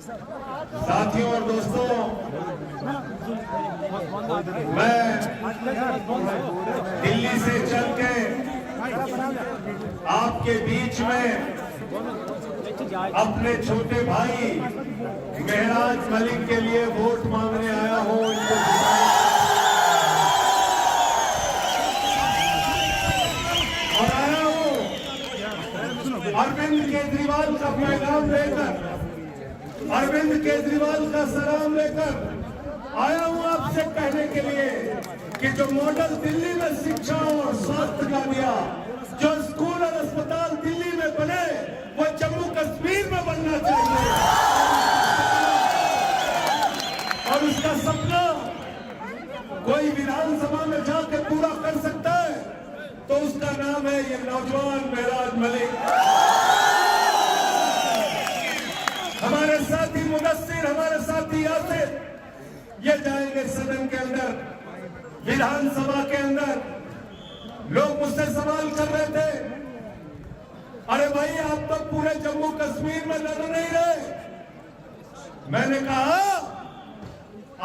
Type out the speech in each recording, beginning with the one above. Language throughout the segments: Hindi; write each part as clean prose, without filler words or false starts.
साथियों और दोस्तों, मैं दिल्ली से चल के आपके बीच में अपने छोटे भाई महराज मलिक के लिए वोट मांगने आया हूं। और आया हूं अरविंद केजरीवाल का पैगाम लेकर, अरविंद केजरीवाल का सलाम लेकर आया हूं आपसे कहने के लिए कि जो मॉडल दिल्ली में शिक्षा और स्वास्थ्य का दिया, जो स्कूल और अस्पताल दिल्ली में बने, वो जम्मू कश्मीर में बनना चाहिए। और उसका सपना कोई विधानसभा में जाके पूरा कर सकता है तो उसका नाम है ये नौजवान महराज मलिक। हमारे साथी मुदस्सिर, हमारे साथी यासिर, ये जाएंगे सदन के अंदर, विधानसभा के अंदर। लोग मुझसे सवाल कर रहे थे, अरे भाई आप तो पूरे जम्मू कश्मीर में लड़ नहीं रहे। मैंने कहा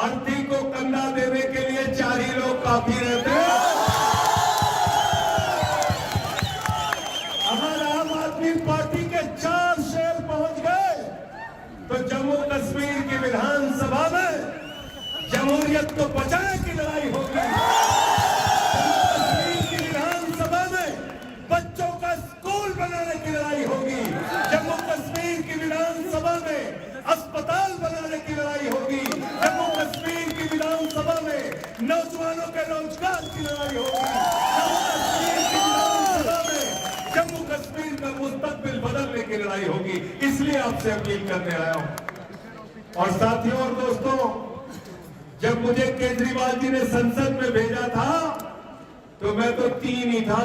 अर्थी को कंधा देने के लिए 4 ही लोग काफी रहते हैं। अगर आम आदमी पार्टी के 4 शेर पहुंच गए तो जम्मू कश्मीर की विधानसभा में जमहूरियत को बचाने की लड़ाई होगी। जम्मू कश्मीर की विधानसभा में बच्चों का स्कूल बनाने की लड़ाई होगी। जम्मू कश्मीर की विधानसभा में अस्पताल बनाने की लड़ाई होगी। जम्मू कश्मीर की विधानसभा में नौजवानों के रोजगार की लड़ाई होगी। जम्मू कश्मीर का मुस्तकबिल बदलने की लड़ाई होगी। इसलिए आपसे अपील करने आया हूं। और साथियों और दोस्तों, जब मुझे केजरीवाल जी ने संसद में भेजा था तो मैं तो 3 ही था,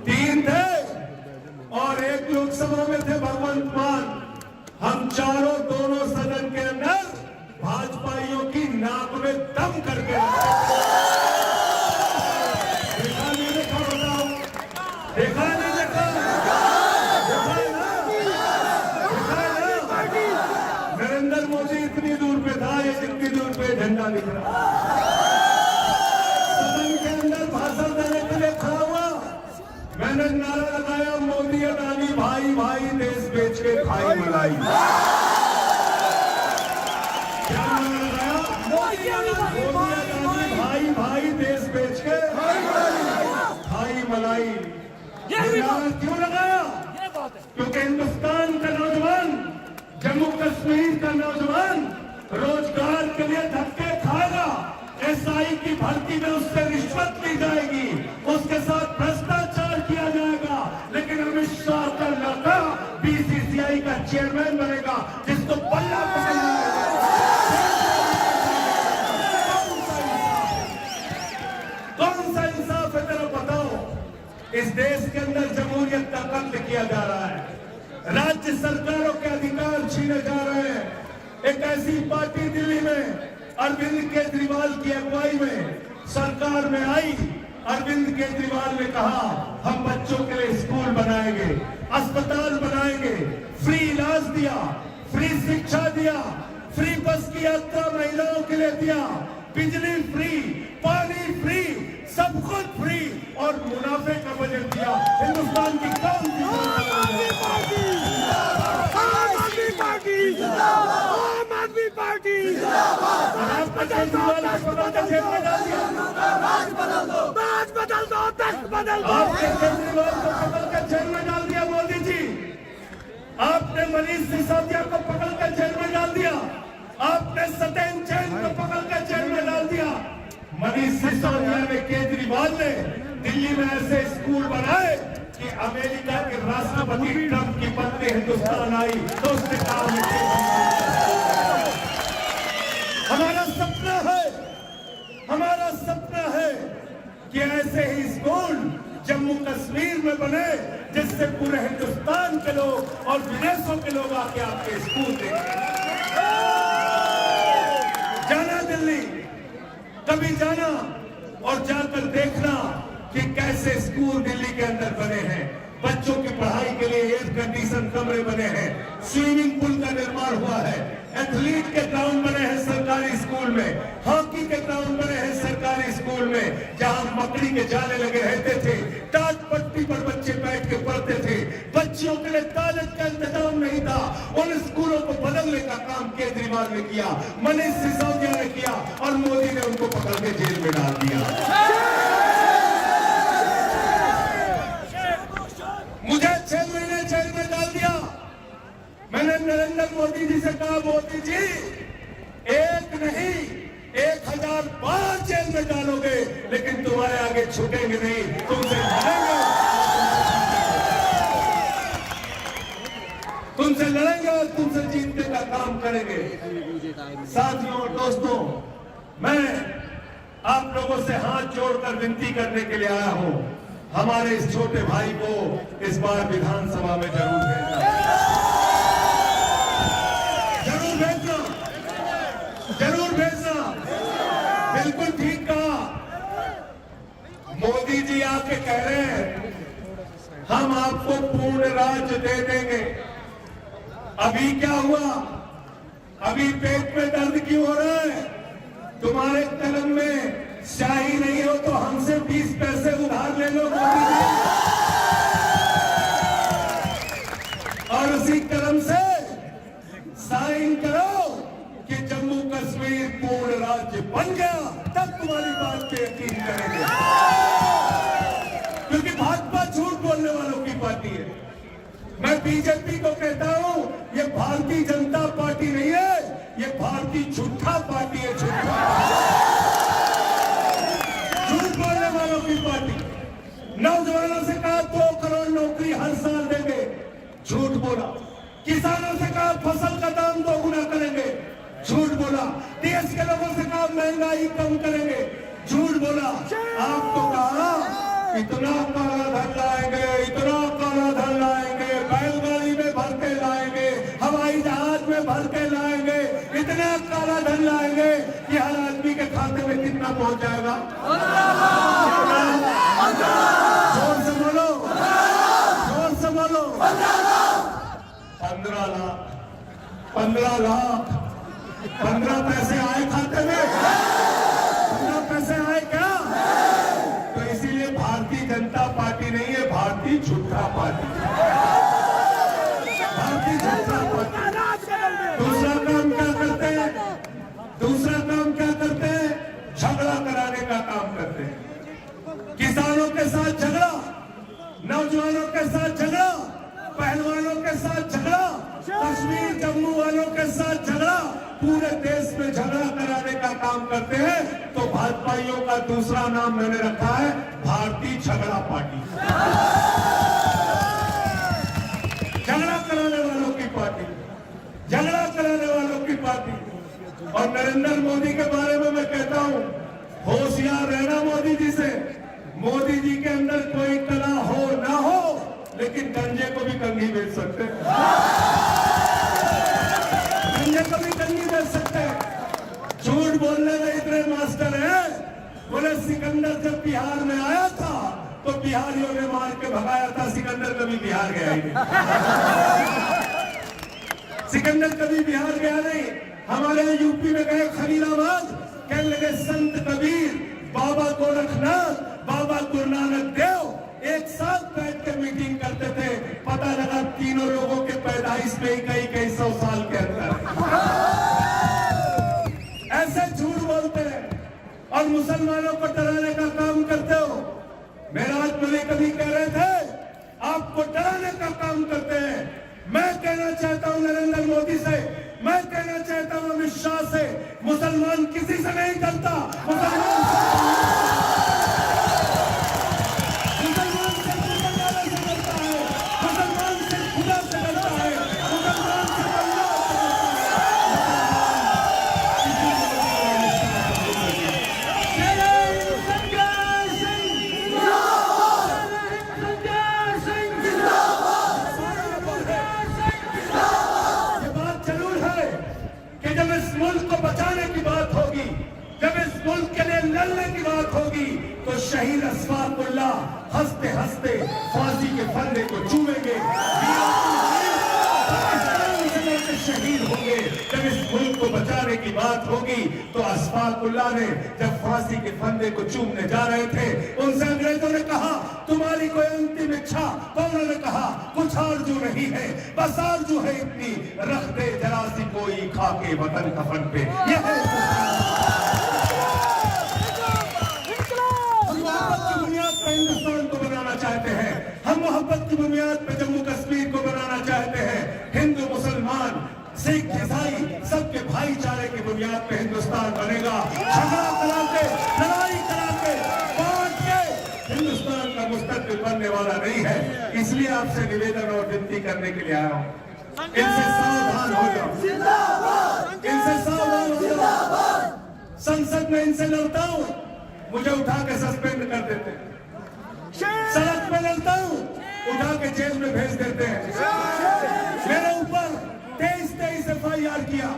3 थे और 1 लोकसभा में थे भगवंत मान। हम चारों दोनों सदन के अंदर भाजपाइयों की नाक में दम करके देखा नहीं देखा, बताओ, देखा नहीं देखा, नरेंद्र मोदी इतनी दूर पे था, ये जितनी दूर पे झंडा दिख रहा। सदन के अंदर भाषण देने के लिए खड़ा हुआ, मैंने नारा लगाया, मोदी अडानी भाई भाई देश बेच के खाई मलाई। क्या नारा लगाया? मोदी अडानी भाई भाई देश बेच के खाई मलाई। ये नारा क्यों लगाया? क्योंकि हिंदुस्तान का नौजवान, जम्मू कश्मीर का नौजवान रोजगार के लिए धक्के खाएगा। एसआई की भर्ती में उससे रिश्वत ली जाएगी, उसके साथ भ्रष्टाचार किया जाएगा, लेकिन अमित शाह का लड़का बीसीसीआई का चेयरमैन बनेगा, जिसको पल्ला पकड़ना है। कौन सा इंसाफ है तेरा, बताओ। इस देश के अंदर जमहूरियत का कत्ल किया जा रहा है, राज्य सरकारों के अधिकार छीने जा रहे हैं। एक ऐसी पार्टी दिल्ली में अरविंद केजरीवाल की अगुवाई में सरकार में आई। अरविंद केजरीवाल ने कहा हम बच्चों के लिए स्कूल बनाएंगे, अस्पताल बनाएंगे, फ्री इलाज दिया, फ्री शिक्षा दिया, फ्री बस की यात्रा महिलाओं के लिए दिया, बिजली फ्री, पानी फ्री, सब कुछ फ्री और मुनाफे का बजट दिया। हिंदुस्तान की कौन सी पार्टी? केजरीवाल को पकड़ के जेल में डाल दिया, आपने केजरीवाल को पकड़ के जेल में डाल दिया मोदी जी। आपने मनीष सिसोदिया को पकड़ के जेल में डाल दिया, आपने सत्येंद्र जैन को पकड़ के जेल में डाल दिया। मनीष सिसोदिया ने, केजरीवाल ने दिल्ली में ऐसे स्कूल बनाए कि अमेरिका के राष्ट्रपति ट्रंप की पत्नी हिंदुस्तान आई तो उसने कहा हमारा सपना है कि ऐसे ही स्कूल जम्मू कश्मीर में बने, जिससे पूरे हिंदुस्तान के लोग और विदेशों के लोग आके आपके स्कूल देखें। जाना दिल्ली, कभी जाना और जाकर देखना कि कैसे स्कूल दिल्ली के अंदर बने हैं। बच्चों की पढ़ाई के लिए एयर कंडीशन कमरे बने हैं, स्विमिंग पूल का निर्माण हुआ है, एथलीट के ग्राउंड बने हैं सरकारी स्कूल में, हॉकी के ग्राउंड बने हैं सरकारी स्कूल में। जहां मकड़ी के जाले लगे रहते थे, टाट पट्टी पर बच्चे बैठ के पढ़ते थे, बच्चियों के लिए कॉलेज का इंतजाम नहीं था, उन स्कूलों को बदलने का काम केजरीवाल ने किया, मनीष सिसोदिया ने किया और मोदी ने उनको पकड़ के जेल में डाल दिया। मुझे 6 महीने जेल में डाल दिया। मैंने नरेंद्र मोदी जी से कहा, मोदी जी एक नहीं 1000 बार जेल में डालोगे, लेकिन तुम्हारे आगे छूटेंगे नहीं, तुमसे लड़ेंगे, तुमसे लड़ेंगे और तुमसे जीतने का काम करेंगे। साथियों और दोस्तों, मैं आप लोगों से हाथ जोड़कर विनती करने के लिए आया हूं, हमारे इस छोटे भाई को इस बार विधानसभा में जरूर भेजना, जरूर भेजना, जरूर भेजना। बिल्कुल ठीक कहा मोदी जी, आके कह रहे हैं हम आपको पूर्ण राज्य दे देंगे। अभी क्या हुआ? अभी पेट में दर्द क्यों हो रहा है? तुम्हारे कलम में स्याही नहीं हो तो हमसे 20 पैसे उधार ले लो मोदी जी, और उसी कलम से साइन करो कि जम्मू कश्मीर पूर्ण राज्य बन गया, तब तुम्हारी बात पे यकीन करेंगे। क्योंकि भाजपा झूठ बोलने वालों की पार्टी है। मैं बीजेपी को कहता हूं, ये भारतीय जनता पार्टी नहीं है, ये भारतीय झूठा पार्टी है, झूठा, झूठ बोलने वालों की पार्टी। नौजवानों से कहा 2 करोड़ नौकरी हर साल देंगे, झूठ बोला। किसानों से कहा फसल का दाम 2 गुना करेंगे, झूठ बोला। देश के लोगों से कहा महंगाई कम करेंगे, झूठ बोला। आपको कहा इतना काला धन लाएंगे, इतना काला धन लाएंगे, बैलगाड़ी में भर के लाएंगे, हवाई जहाज में भर के लाएंगे, इतना काला धन लाएंगे कि हर आदमी के खाते में कितना पहुंच जाएगा? जोर से बोलो, जोर से बोलो। 15 लाख, 15 लाख, 15 पैसे आए खाते में? 15 पैसे आए क्या? तो इसीलिए भारतीय जनता पार्टी नहीं है, भारतीय झूठा पार्टी, भारतीय झूठा पार्टी। दूसरा काम क्या करते हैं? दूसरा काम क्या करते हैं? झगड़ा कराने का काम करते हैं। किसानों के साथ झगड़ा, नौजवानों के साथ झगड़ा, पहलवानों के साथ झगड़ा, कश्मीर जम्मू वालों के साथ झगड़ा, पूरे देश में झगड़ा कराने का काम करते हैं। तो भाजपाइयों का दूसरा नाम मैंने रखा है भारतीय झगड़ा पार्टी, झगड़ा कराने वालों की पार्टी, झगड़ा कराने वालों की पार्टी। और नरेंद्र मोदी के बारे में मैं कहता हूं, होशियार रहना मोदी जी से। मोदी जी के अंदर कोई कला हो ना हो, लेकिन गंजे को भी कंघी बेच सकते हैं, गंजे को भी कंघी बेच सकते हैं। झूठ बोलने में इतने मास्टर हैं, बोले सिकंदर जब बिहार में आया था तो बिहारियों ने मार के भगाया था, सिकंदर कभी बिहार गया ही नहीं। सिकंदर कभी बिहार गया नहीं। हमारे यूपी में गए खलीलाबाद, कहने लगे संत कबीर, बाबा गोरखनाथ, बाबा गुरु नानक देव एक साथ बैठ के मीटिंग करते थे। पता लगा तीनों लोगों के पैदाइश में ही कई 100 साल के अंदर। ऐसे झूठ बोलते हैं और मुसलमानों को डराने का काम करते हो। मेराज मलिक कभी कह रहे थे आपको डराने का काम करते हैं। मैं कहना चाहता हूं नरेंद्र मोदी से, मैं कहना चाहता हूं अमित शाह से, मुसलमान किसी से नहीं डरता, मुसलमान से मुसलमान से डरता है, मुसलमान से खुदा से डरता है, मुसलमान से अल्लाह की बात होगी तो शहीद अशफाकुल्लाह हंसते हंसते फांसी के फंदे को शहीद होंगे। जब इस मुल्क को बचाने की बात होगी तो अशफाकुल्लाह ने जब फांसी के फंदे को चूमने जा रहे थे, उनसे अंग्रेजों ने कहा तुम्हारी कोई अंतिम इच्छा? तो उन्होंने कहा कुछ आरजू नहीं है, बस आरजू है इतनी, रख दे जरा सी कोई खाके वतन कफन पे। यह है हिंदुस्तान को बनाना चाहते हैं, हम मोहब्बत की बुनियाद पे जम्मू कश्मीर को बनाना चाहते हैं। हिंदू मुसलमान सिख ईसाई सबके भाईचारे की बुनियाद पे हिंदुस्तान बनेगा। झगड़ा करा के, लड़ाई करा के, बांट के हिंदुस्तान का मुस्तकबिल बनने वाला नहीं है। इसलिए आपसे निवेदन और विनती करने के लिए आया हूँ, इनसे सावधान हो जाओ, इनसे सावधान हो जाओ। संसद में इनसे लड़ता हूँ, मुझे उठा के सस्पेंड कर देते हैं। सड़क पे लड़ता हूँ, उठा के जेल में भेज देते हैं। मेरे ऊपर 23 FIR किया,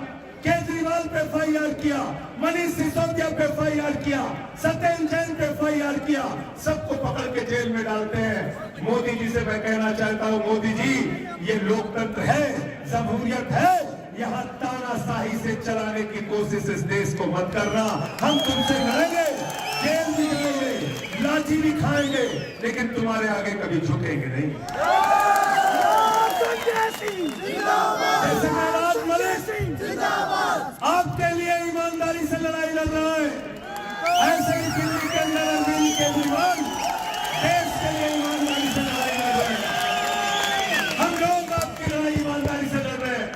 केजरीवाल पे FIR किया, मनीष सिसोदिया पे FIR किया, सत्येंद्र जैन पे FIR किया, सबको पकड़ के जेल में डालते हैं। मोदी जी से मैं कहना चाहता हूँ, मोदी जी ये लोकतंत्र है, जमहूरियत है, यहाँ तानाशाही से चलाने की कोशिश इस देश को मत करना। हम तुमसे लड़ेंगे, जेल भी जाएंगे, लाठी भी खाएंगे, लेकिन तुम्हारे आगे कभी झुकेंगे नहीं। जैसे महराज मलिक आपके लिए ईमानदारी से लड़ाई लड़ रहा है, ऐसे ही दिल्ली के अंदर अरविंद केजरीवाल देश के लिए ईमानदारी से लड़ाई लड़ रहे हैं। हम लोग आपकी लड़ाई ईमानदारी से लड़ रहे हैं।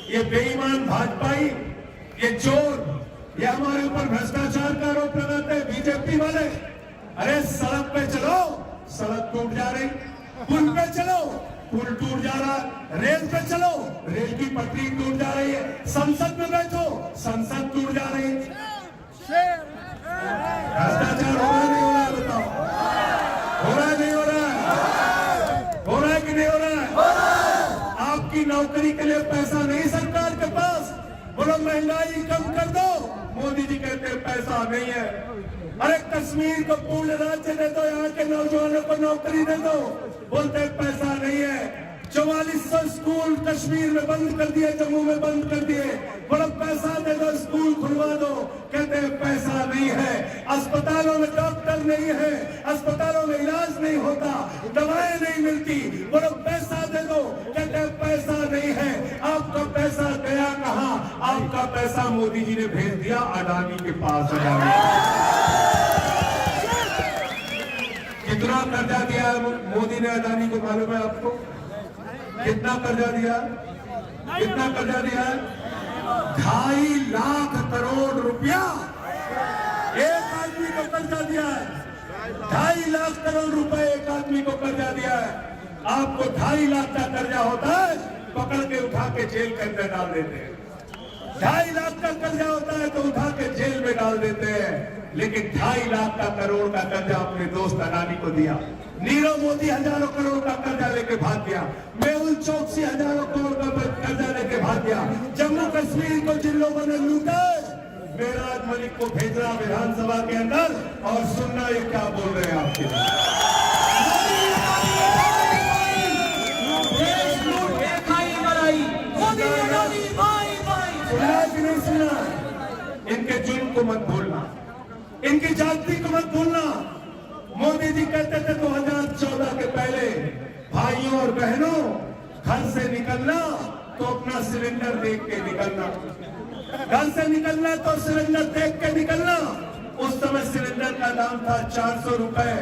ये बेईमान भाजपाई, ये चोर, ये हमारे ऊपर भ्रष्टाचार का आरोप लगाते हैं बीजेपी वाले। अरे सड़क पे चलो, सड़क टूट जा रही, पुल पे चलो, पुल टूट जा रहा, रेल पे चलो, रेल की पटरी टूट जा रही है, संसद में बैठो, संसद टूट जा रही है। भ्रष्टाचार हो रहा नहीं हो रहा है? बताओ, हो रहा है नहीं हो रहा है? हो रहा है कि नहीं हो रहा है? आपकी नौकरी के लिए पैसा नहीं सरकार के पास, बोलो महंगाई कम कर दो, मोदी जी कहते हैं पैसा नहीं है। अरे कश्मीर को पूर्ण राज्य दे दो, यहाँ के नौजवानों को नौकरी दे दो, बोलते पैसा नहीं है। 4400 स्कूल कश्मीर में बंद कर दिए, जम्मू में बंद कर दिए, बोलो पैसा दे दो, स्कूल खुलवा दो, कहते हैं पैसा नहीं है। अस्पतालों में डॉक्टर नहीं है, अस्पतालों में इलाज नहीं होता, दवाएं नहीं मिलती, बोलो पैसा दे दो, कहते हैं पैसा नहीं है। आपका पैसा गया कहाँ? आपका पैसा मोदी जी ने भेज दिया अडानी के पास। कितना कर्जा दिया मोदी ने अडानी को, मालूम है आपको? कितना कर्जा दिया? कितना कर्जा दिया? 2.5 लाख करोड़ रुपया एक आदमी को कर्जा दिया है। 2.5 लाख करोड़ रुपए एक आदमी को कर्जा दिया है। आपको 2.5 लाख का कर्जा होता है, पकड़ के उठा के जेल के अंदर डाल देते हैं। 2.5 लाख का कर्जा होता है तो उठा के जेल में डाल देते हैं, लेकिन 2.5 लाख का करोड़ का कर्जा अपने दोस्त अडानी को दिया। नीरव मोदी हजारों करोड़ का कर्जा लेके भाग गया, मेहुल चौकसी हजारों करोड़ का कर्जा लेके भाग गया। जम्मू कश्मीर को जिन लोगों ने लूटा, महराज मलिक को भेजना विधानसभा के अंदर, और सुनना ये क्या बोल रहे हैं आपके सुना कि नहीं सुना? इनके जुल्म को मत भूलना, इनकी जाति को मत भूलना। मोदी जी कहते थे 2014 के पहले, भाइयों और बहनों घर से निकलना तो अपना सिलेंडर देख के निकलना, घर से निकलना तो सिलेंडर देख के निकलना। उस समय सिलेंडर का दाम था 400 रुपए।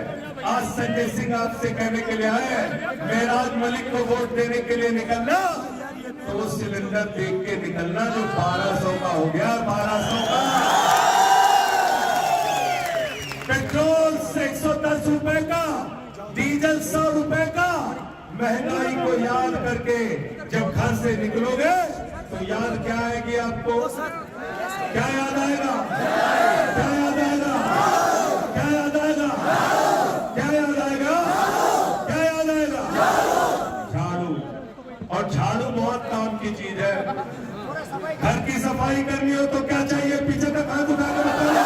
आज संजय सिंह आपसे कहने के लिए आए, महराज मलिक को वोट देने के लिए निकलना तो वो सिलेंडर देख के निकलना जो 1200 का हो गया, 1200 का। पेट्रोल 110 रुपए का, डीजल 100 रुपए का। महंगाई को याद करके जब घर से निकलोगे तो याद क्या आएगी आपको? क्या याद आएगा? क्या याद आएगा? क्या याद आएगा? क्या याद आएगा? क्या याद आएगा? झाड़ू। और झाड़ू बहुत काम की चीज है। घर की सफाई करनी हो तो क्या चाहिए? पीछे तक हाथ उठा कर बताइए।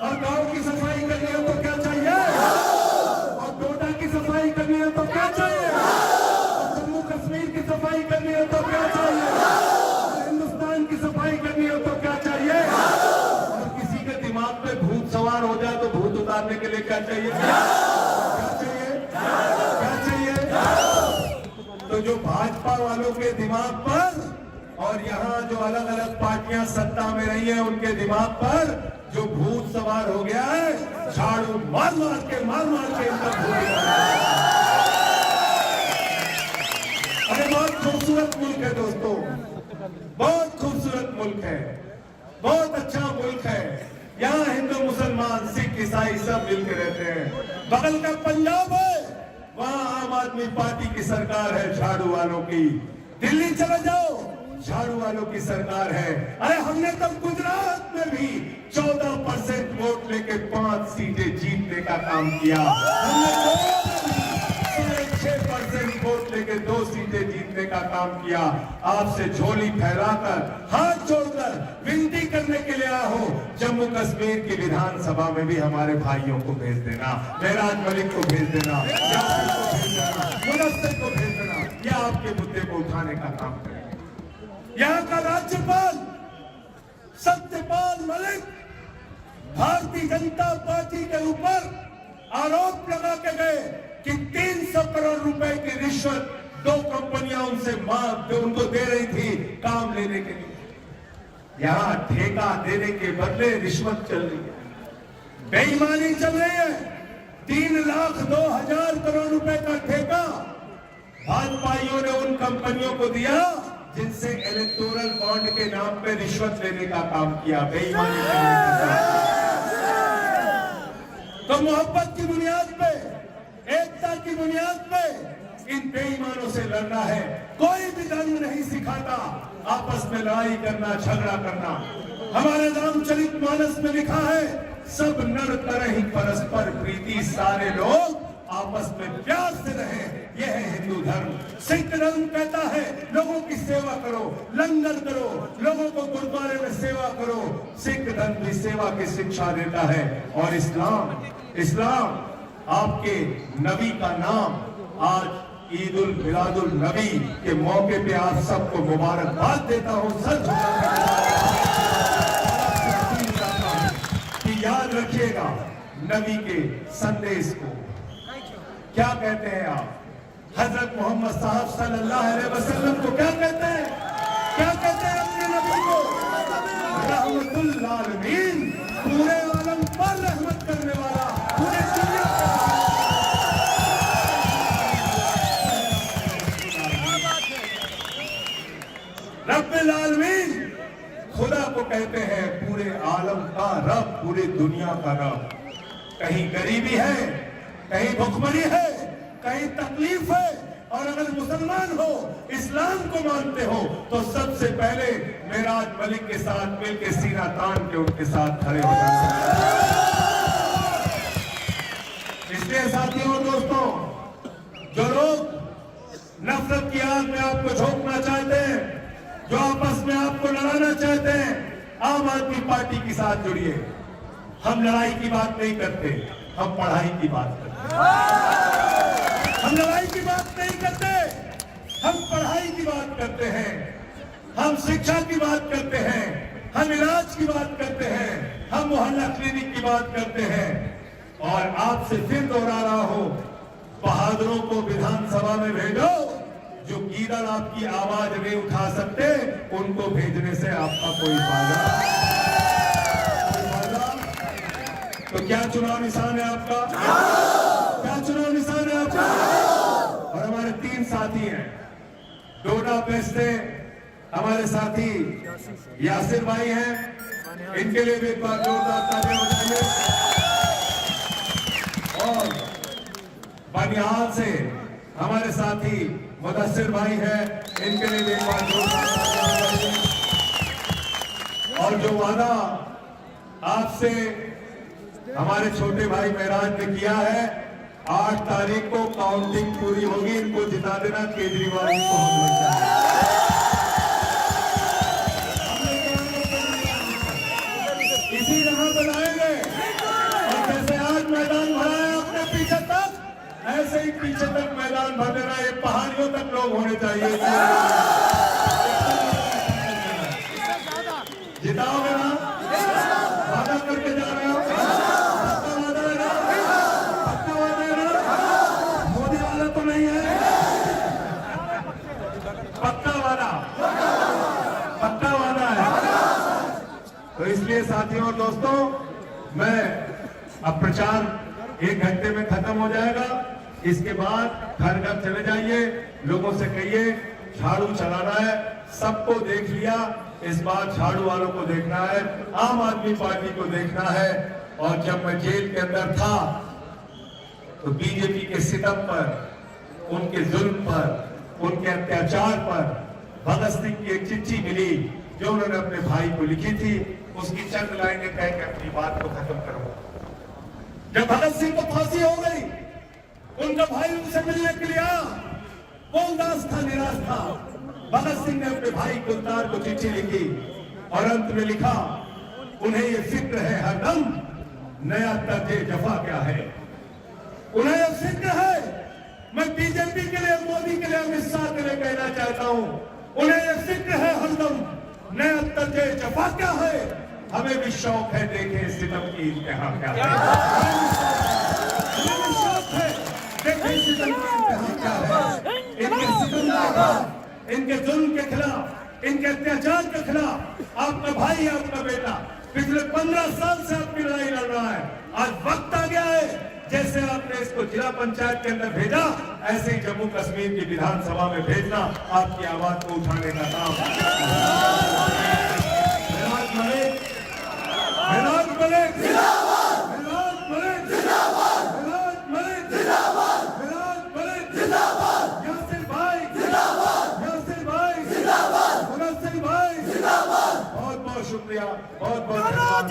और गांव की सफाई करनी हो तो क्या चाहिए? और डोडा की सफाई करनी हो तो क्या चाहिए? जम्मू कश्मीर कश्मीर की सफाई करनी हो तो क्या चाहिए? हिंदुस्तान की सफाई करनी हो तो क्या चाहिए? और किसी के दिमाग पे भूत सवार हो जाए तो भूत उतारने के लिए क्या चाहिए? क्या चाहिए? क्या चाहिए? तो जो भाजपा वालों के दिमाग पर और यहाँ जो अलग अलग पार्टियां सत्ता में रही हैं उनके दिमाग पर जो भूत सवार हो गया है, झाड़ू मार मार के इनका भूत। अरे बहुत खूबसूरत मुल्क है दोस्तों, बहुत खूबसूरत मुल्क है, बहुत अच्छा मुल्क है। यहाँ हिंदू मुसलमान सिख ईसाई सब मिलकर रहते हैं। बगल का पंजाब है, वहाँ आम आदमी पार्टी की सरकार है झाड़ू वालों की। दिल्ली चले जाओ, झाड़ू वालों की सरकार है। अरे हमने तो गुजरात में भी 14% वोट लेके 5 सीटें जीतने का काम किया। हमने 6% वोट लेके 2 सीटें जीतने का काम किया। आपसे झोली फैलाकर हाथ जोड़कर विनती करने के लिए आया हो, जम्मू कश्मीर की विधानसभा में भी हमारे भाइयों को भेज देना, मेराज मलिक को भेज देना, यासिर को भेज देना, मुदस्सिर को भेज देना, या आपके मुद्दे को उठाने का काम करें। यहाँ का राज्यपाल सत्यपाल मलिक भारतीय जनता पार्टी के ऊपर आरोप लगा के गए कि 300 करोड़ रुपए की रिश्वत 2 कंपनियां उनको दे रही थी काम लेने के लिए। यहाँ ठेका देने के बदले रिश्वत चल रही है, बेईमानी चल रही है। 3,02,000 करोड़ रुपए का ठेका भाजपाइयों ने उन कंपनियों को दिया जिनसे इलेक्टोरल बॉन्ड के नाम पे रिश्वत लेने का काम किया, बेईमानी करने के साथ। तो मोहब्बत की बुनियाद पे, एकता की बुनियाद पे इन बेईमानों से लड़ना है। कोई भी धर्म नहीं सिखाता आपस में लड़ाई करना, झगड़ा करना। हमारे रामचरित मानस में लिखा है, सब नर तरहि परस्पर प्रीति, सारे लोग आपस में प्यार से रहे, यह है हिंदू धर्म। सिख धर्म कहता है लोगों की सेवा करो, लंगर करो, लोगों को गुरुद्वारे में सेवा करो। सिख धर्म भी सेवा की शिक्षा देता है। और इस्लाम आपके नबी का नाम, आज ईद उल मिलादुल नबी के मौके पे आप सबको मुबारकबाद देता हूं। सच कि याद रखिएगा नबी के संदेश को। क्या कहते हैं आप? हजरत मोहम्मद साहब सल्लल्लाहु अलैहि वसल्लम को क्या कहते हैं? क्या कहते हैं अपने नबी को? रहमतुल आलमीन, पूरे आलम पर रहमत करने वाला, पूरे दुनिया रब्बुल आलमीन, खुदा को कहते हैं पूरे आलम का रब, पूरी दुनिया का रब। कहीं गरीबी है, कहीं भुखमरी है, कहीं तकलीफ है, और अगर मुसलमान हो, इस्लाम को मानते हो, तो सबसे पहले मेराज मलिक के साथ मिलकर सीना तान के उनके साथ खड़े हो जाते। इसलिए साथियों और दोस्तों, जो लोग नफरत की आग में आपको झोंकना चाहते हैं, जो आपस में आपको लड़ाना चाहते हैं, आम आदमी पार्टी के साथ जुड़िए। हम लड़ाई की बात नहीं करते, हम पढ़ाई की बात करते हैं। हम लड़ाई की बात नहीं करते, हम पढ़ाई की बात करते हैं। हम शिक्षा की बात करते हैं, हम इलाज की बात करते हैं, हम मोहल्ला क्लिनिक की बात करते हैं। और आपसे फिर दोहरा रहा हूं, बहादुरों को विधानसभा में भेजो। जो गीदड़ आपकी आवाज नहीं उठा सकते, उनको भेजने से आपका कोई फायदा। तो क्या चुनाव निशान है आपका? क्या चुनाव निशान है आपका? और हमारे 3 साथी हैं डोडा प्रेस से, हमारे साथी यासिर भाई हैं, इनके लिए भी एक बार जोरदार तालियां बजाइए। और बनिहाल से हमारे साथी मुदस्सिर भाई हैं, इनके लिए भी एक बार जोरदार तालियां बजाइए। और जो वादा आपसे हमारे छोटे भाई मेराज ने किया है, 8 तारीख को काउंटिंग पूरी होगी, इनको जिता देना, केजरीवाल जी को हम लोग इसी जगह बनाएंगे। और जैसे आज मैदान भरा है अपने पीछे तक, ऐसे ही पीछे तक मैदान भर देना, ये पहाड़ियों तक लोग होने चाहिए। जिताओगे ना? वादा करके जा रहे हो? पक्का वादा है ना? पक्का वादा है ना? मोदी वाला तो नहीं है? पक्का वादा, पक्का वादा है। तो इसलिए साथियों और दोस्तों, मैं अब प्रचार 1 घंटे में खत्म हो जाएगा। इसके बाद घर घर चले जाइए, लोगों से कहिए झाड़ू चलाना है। सबको देख लिया, इस बार झाड़ू वालों को देखना है, आम आदमी पार्टी को देखना है। और जब मैं जेल के अंदर था तो बीजेपी के सितम पर, उनके जुल्म पर, उनके अत्याचार पर भगत सिंह की एक चिट्ठी मिली जो उन्होंने अपने भाई को लिखी थी। उसकी चंद लाइनें कह के अपनी बात को खत्म करूंगा। जब भगत सिंह को फांसी हो गई, उनका भाई उनसे मिलने के लिए आया, वो उदास था, निराश था। भगत सिंह ने अपने भाई कुलतार को चिट्ठी लिखी और अंत में लिखा, उन्हें ये फिक्र है हरदम नया तर्जे जफा क्या है। उन्हें ये फिक्र है, मैं बीजेपी के लिए, मोदी के लिए, अमित शाह के लिए कहना चाहता हूं, उन्हें ये फिक्र है हरदम नया तर्जे जफा क्या है। हमें भी शौक है देखें सितम की इंतहा क्या है। हमें भी शौक है देखें सितम की इंतहा क्या है। इनके सितम के खिलाफ, इनके जुल्म के खिलाफ, इनके अत्याचार के खिलाफ आपका भाई, आपका बेटा पिछले 15 साल से आपकी लड़ाई लड़ रहा है। आज वक्त आ गया है, जैसे आपने इसको जिला पंचायत के अंदर भेजा, ऐसे ही जम्मू कश्मीर की विधानसभा में भेजना, आपकी आवाज को उठाने का काम। विराट मलिक, विराट मलिक जिंदाबाद, विराट मलिक जिंदाबाद, विराट मलिक जिंदाबाद, विराट मलिक जिंदाबाद, यासिर भाई जिंदाबाद, यासिर भाई जिंदाबाद, भगत सिंह भाई जिंदाबाद। बहुत बहुत शुक्रिया, बहुत बहुत धन्यवाद।